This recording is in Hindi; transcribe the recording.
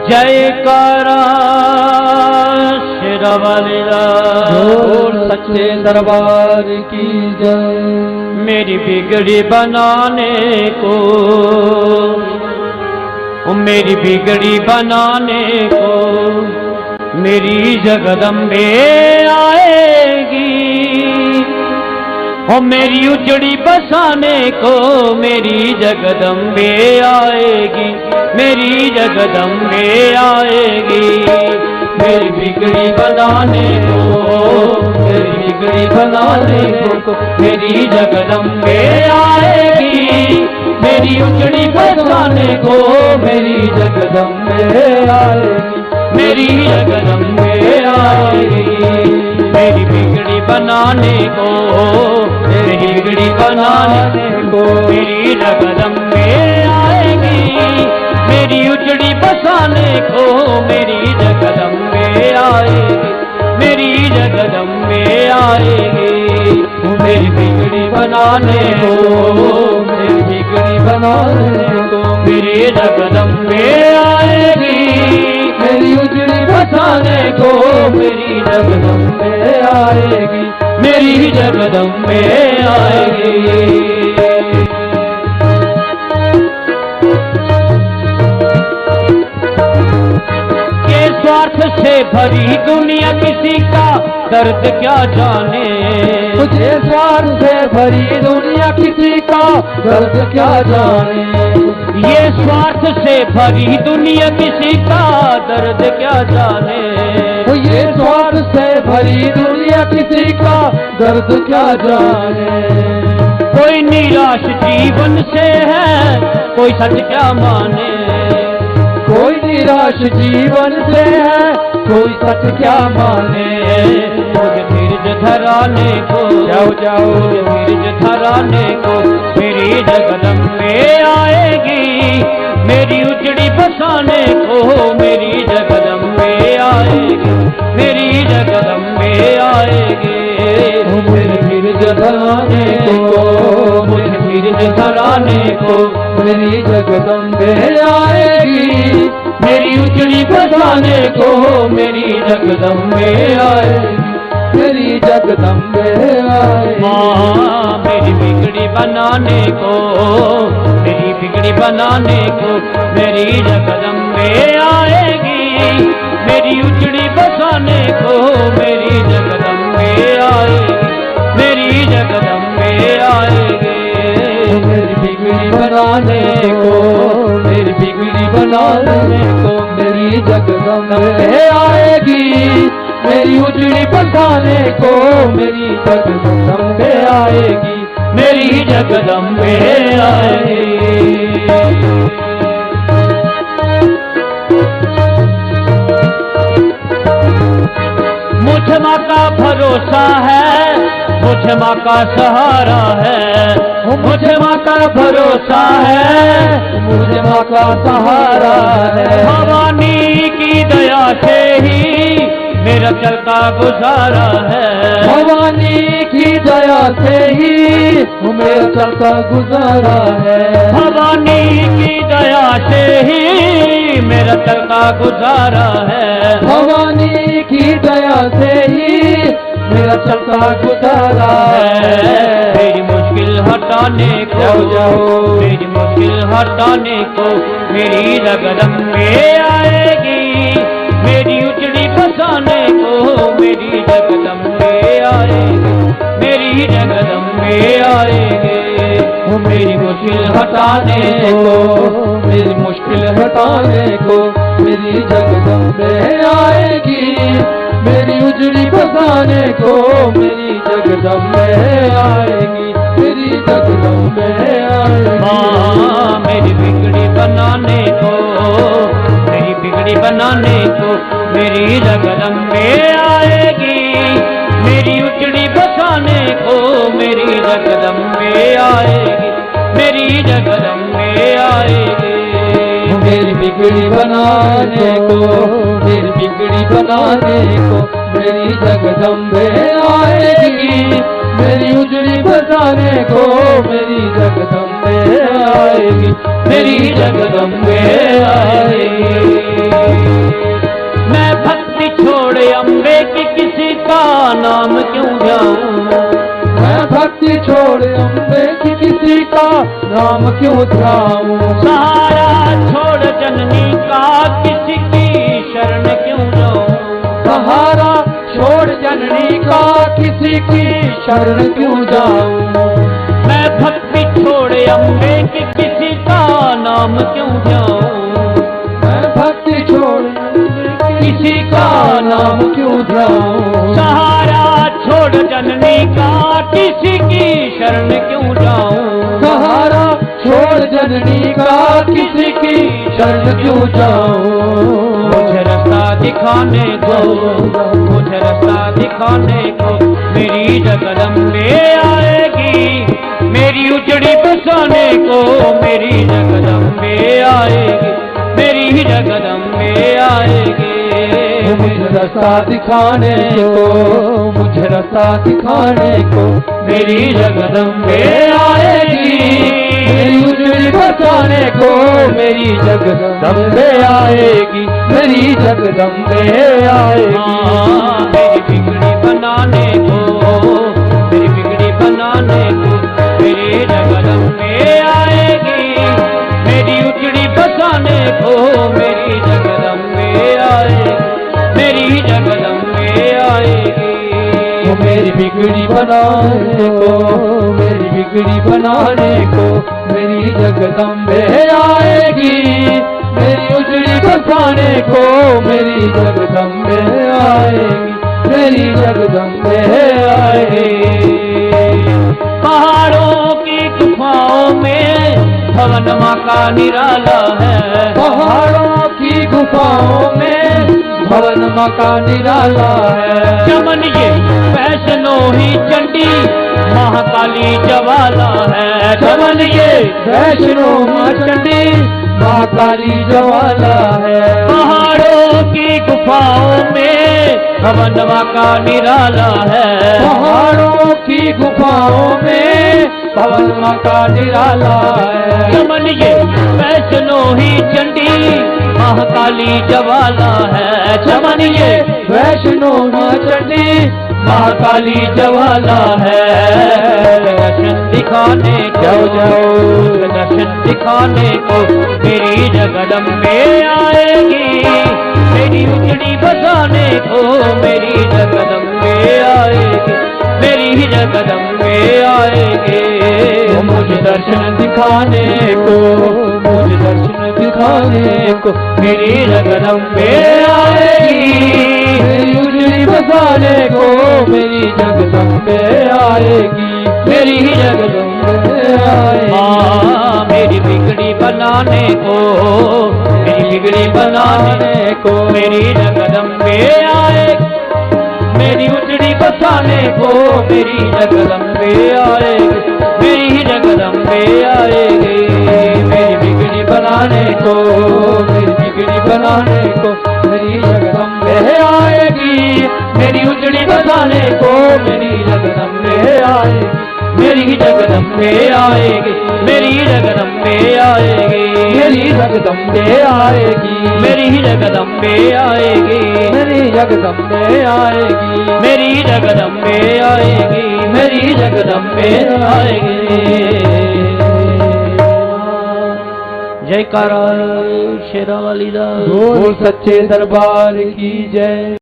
जयकारा शेरावाली बोल सच्चे दरबार की जय। मेरी बिगड़ी बनाने को, मेरी बिगड़ी बनाने को मेरी जगदम्बे आएगी। ओ मेरी उजड़ी बसाने को मेरी जगदम्बे आएगी, मेरी जगदम्बे आएगी। मेरी बिगड़ी बनाने को, मेरी बिगड़ी बनाने को मेरी जगदम्बे आएगी। मेरी उजड़ी बसाने को मेरी जगदम्बे आएगी, मेरी जगदम्बे आएगी। मेरी बिगड़ी बनाने को, मेरी बिगड़ी बनाने को मेरी जगदम्बे आएगी। मेरी उजड़ी बसाने को मेरी जगदम्बे आएगी, मेरी जगदम्बे आएगी। मेरी बिगड़ी बनाने को, मेरी बिगड़ी बनाने को मेरी जगदम्बे आएगी। मेरी उजड़ी बसाने को मेरी जगदम्बे आएगी, मेरी जगदम्बे आएगी। स्वार्थ से भरी दुनिया किसी का दर्द क्या जाने। मुझे स्वार्थ से भरी दुनिया किसी का दर्द क्या जाने। ये स्वार्थ से भरी दुनिया किसी का दर्द क्या जाने। ये स्वार्थ से भरी दुनिया किसी का दर्द क्या जाने। कोई निराश जीवन से है, कोई सच क्या माने। कोई निराश जीवन से है, कोई सच क्या माने। मुझे धीरज धराने को, जाओ जाओ मुझे धीरज धराने को मेरी जगदम्बे आएगी। मेरी उजड़ी बसाने को मेरी जगदम्बे आएगी, मेरी जगदम्बे आएगी। मुझे धीरज धराने को, मुझे धीरज धराने को मेरी जगदम्बे आएगी। मेरी उजड़ी बसाने को मेरी जगदम्बे आएगी, मेरी जगदम्बे आएगी। माँ मेरी बिगड़ी बनाने को, मेरी बिगड़ी बनाने को मेरी जगदम्बे आएगी। मेरी उजड़ी बसाने को मेरी जगदम्बे आएगी, मेरी जगदम्बे आएगी। मेरी बिगड़ी बनाने को, मेरी बिगड़ी बनाने को मेरी जगदम्बे आएगी। मेरी उजड़ी बसाने को मेरी जगदम्बे आएगी, मेरी जगदम्बे आएगी। मुझ माँ का भरोसा है, मुझ माँ का सहारा है। मुझ माँ का भरोसा है, मुझे माँ का सहारा है। भवानी की दया से ही मेरा चलता गुजारा है। भवानी की दया से ही मेरा चलता गुजारा है। भवानी की दया से ही मेरा चलता गुजारा है। भवानी की दया से ही मेरा चलता गुजारा है। मेरी मुश्किल हटाने को, जाओ जाओ मेरी मुश्किल हटाने को मेरी जगदम्बे आएगी। मेरी उजड़ी बसाने को मेरी जगदम्बे आएगी, मेरी जगदम्बे आएगी। मेरी मुश्किल हटाने को, मेरी मुश्किल हटाने को मेरी जगदम्बे आएगी। मेरी उजड़ी बसाने को मेरी जगदम्बे आएगी, मेरी जगदम्बे आएगी। माँ मेरी बिगड़ी बनाने को, मेरी बिगड़ी बनाने को मेरी जगदम्बे आएगी। मेरी उजड़ी बसाने को मेरी जगदम्बे आएगी, मेरी जगदम्बे आएगी। मेरी बिगड़ी बनाने को, मेरी बिगड़ी बनाने को मेरी जगदम्बे आएगी। मेरी उजड़ी बसाने को मेरी जगदम्बे आएगी, मेरी जगदम्बे आएगी। नाम क्यों ध्याऊं। मैं भक्ति छोड़ अम्बे की किसी का नाम क्यों ध्याऊं। सहारा छोड़ जननी का किसी की शरण क्यों जाऊं। सहारा छोड़ जननी का किसी की शरण क्यों जाऊं। मैं भक्ति छोड़ अम्बे की किसी का नाम क्यों ध्याऊं। मैं भक्ति छोड़ किसी का नाम क्यों ध्याऊं। सहारा छोड़ जननी का किसी की शरण क्यों जाऊं। सहारा छोड़ जननी का किसी की शरण क्यों जाऊं। मुझे रास्ता दिखाने को, मुझे रास्ता दिखाने को मेरी जगदम्बे आएगी। मेरी उजड़ी बसाने को मेरी जगदम्बे आएगी। मेरी जगदम्बे आएगी। मुझे रास्ता दिखाने को, मुझे रास्ता दिखाने को मेरी जगदम्बे आएगी। मेरी उजड़ी बचाने को मेरी जगदम्बे आएगी। मेरी जगदम्बे आएगी। मेरी बिगड़ी बनाने को, मेरी बिगड़ी बनाने को मेरी जगदम्बे आएगी। मेरी उजड़ी बसाने को मेरी जगदम्बे आएगी। मेरी जगदम्बे आएगी। मेरी बिगड़ी बनाने को, मेरी बिगड़ी बनाने को मेरी जगदम्बे आएगी। मेरी उजड़ी बसाने को मेरी जगदम्बे आएगी। मेरी जगदम्बे आएगी। पहाड़ों की गुफाओं में भवन माँ का निराला है। पहाड़ों की गुफाओं में भवन माँ का निराला है। चमन ये वैष्णो ही चंडी महाकाली जवाला है। चमन ये वैष्णो माँ चंडी महाकाली जवाला है। पहाड़ों की गुफाओं में भवन माँ का निराला है। पहाड़ों की गुफाओं में भवन माँ का निराला है। चमन ये वैष्णो ही चंडी महाकाली जवाला है। चमन ये वैष्णो माँ चंडी महाकाली जवाला है। दर्शन दिखाने को, दर्शन दिखाने को मेरी जगदम्बे आएगी। मेरी उजड़ी बसाने को मेरी जगदम्बे आएगी। मेरी जगदम्बे आएगी। मुझे दर्शन दिखाने को, मुझे दर्शन दिखाने को मेरी जगदम्बे आएगी। मेरी उजड़ी बसाने को मेरी जगदम्बे आएगी। मेरी जगदम्बे आएगी। मेरी बिगड़ी बनाने को, मेरी बिगड़ी बनाने को मेरी जगदम्बे आएगी। मेरी उजड़ी बसाने को मेरी जगदम्बे आएगी। मेरी जगदम्बे आएगी। मेरी बिगड़ी बनाने को, मेरी बिगड़ी बनाने को मेरी जगदम्बे आएगी। मेरी उजड़ी बसाने को मेरी जगदम्बे आएगी। मेरी जगदम्बे आएगी। मेरी जगदम्बे आएगी। मेरी जगदम्बे आएगी। मेरी जगदम्बे आएगी। मेरी जगदम्बे आएगी। मेरी जगदम्बे आएगी। मेरी जगदम्बे आएगी। जयकारा शेरा वाली दा। बोल सच्चे दरबार की जय।